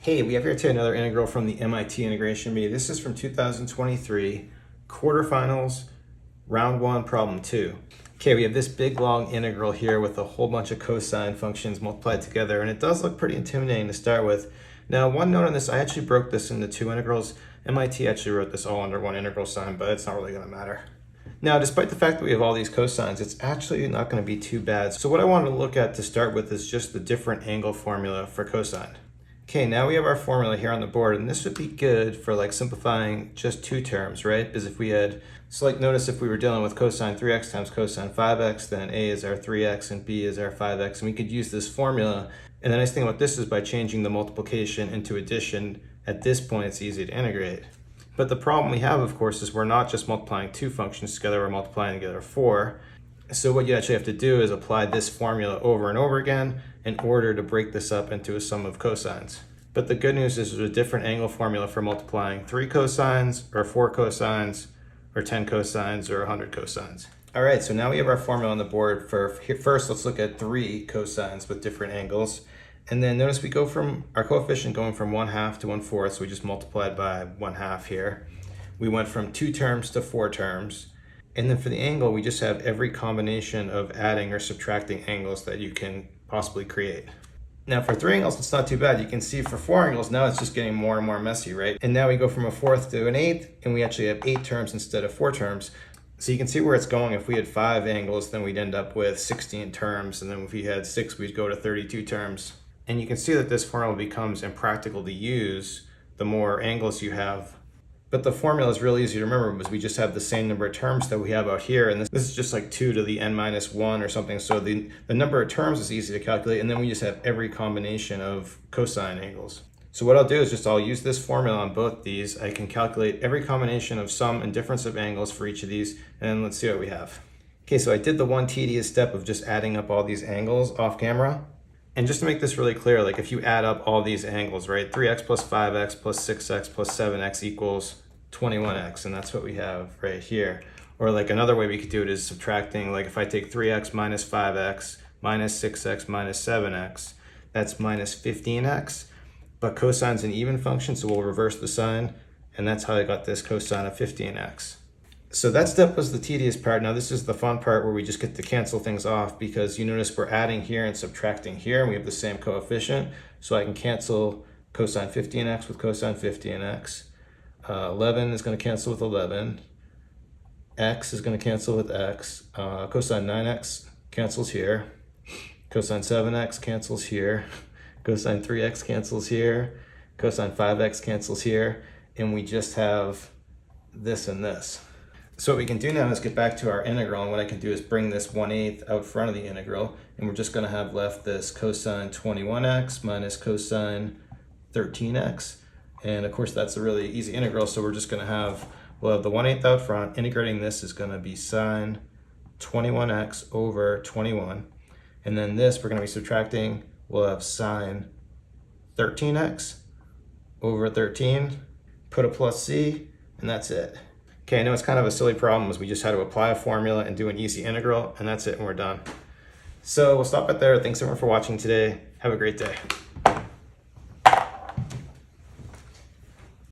Hey, we have here today another integral from the MIT Integration Bee. This is from 2023, quarterfinals, round 1, problem 2. Okay, we have this big long integral here with a whole bunch of cosine functions multiplied together, and it does look pretty intimidating to start with. Now, one note on this, I actually broke this into two integrals. MIT actually wrote this all under one integral sign, but it's not really gonna matter. Now, despite the fact that we have all these cosines, it's actually not gonna be too bad. So what I wanted to look at to start with is just the different angle formula for cosine. Okay, now we have our formula here on the board, and this would be good for like simplifying just two terms, right? Because if we had, so like notice if we were dealing with cosine 3x times cosine 5x, then a is our 3x and b is our 5x, and we could use this formula. And the nice thing about this is by changing the multiplication into addition, at this point it's easy to integrate. But the problem we have, of course, is we're not just multiplying two functions together, we're multiplying together four. So what you actually have to do is apply this formula over and over again in order to break this up into a sum of cosines. But the good news is there's a different angle formula for multiplying 3 cosines, or 4 cosines, or 10 cosines, or 100 cosines. All right, so now we have our formula on the board for, first let's look at 3 cosines with different angles. And then notice we go from our coefficient going from 1/2 to 1/4, so we just multiplied by 1/2 here. We went from 2 terms to 4 terms. And then for the angle, we just have every combination of adding or subtracting angles that you can possibly create. Now for 3 angles, it's not too bad. You can see for 4 angles, now it's just getting more and more messy, right? And now we go from a 4th to an 8th, and we actually have 8 terms instead of 4 terms. So you can see where it's going. If we had 5 angles, then we'd end up with 16 terms. And then if we had 6, we'd go to 32 terms. And you can see that this formula becomes impractical to use the more angles you have. But the formula is really easy to remember because we just have the same number of terms that we have out here. And this is just like 2 to the n-1 or something. So the number of terms is easy to calculate. And then we just have every combination of cosine angles. So what I'll do is I'll use this formula on both these. I can calculate every combination of sum and difference of angles for each of these. And then let's see what we have. Okay, so I did the one tedious step of just adding up all these angles off camera. And just to make this really clear, like if you add up all these angles, right? 3x plus 5x plus 6x plus 7x equals 21x, and that's what we have right here. Or like another way we could do it is subtracting, like if I take 3x minus 5x minus 6x minus 7x, that's minus 15x. But cosine's an even function, so we'll reverse the sign, and that's how I got this cosine of 15x. So that step was the tedious part. Now this is the fun part where we just get to cancel things off, because you notice we're adding here and subtracting here, and we have the same coefficient. So I can cancel cosine 15x with cosine 15x. 11 is going to cancel with 11. X is going to cancel with x. Cosine 9x cancels here. Cosine 7x cancels here. Cosine 3x cancels here. Cosine 5x cancels here. And we just have this and this. So what we can do now is get back to our integral, and what I can do is bring this 1/8 out front of the integral, and we're just going to have left this cosine 21x minus cosine 13x. And of course that's a really easy integral, so we're just going to have, we'll have the 1/8 out front. Integrating this is going to be sine 21x over 21. And then this we're going to be subtracting, we'll have sine 13x over 13. Put a plus c, and that's it. Okay, I know it's kind of a silly problem, as we just had to apply a formula and do an easy integral, and that's it, and we're done. So we'll stop it there. Thanks everyone for watching today. Have a great day.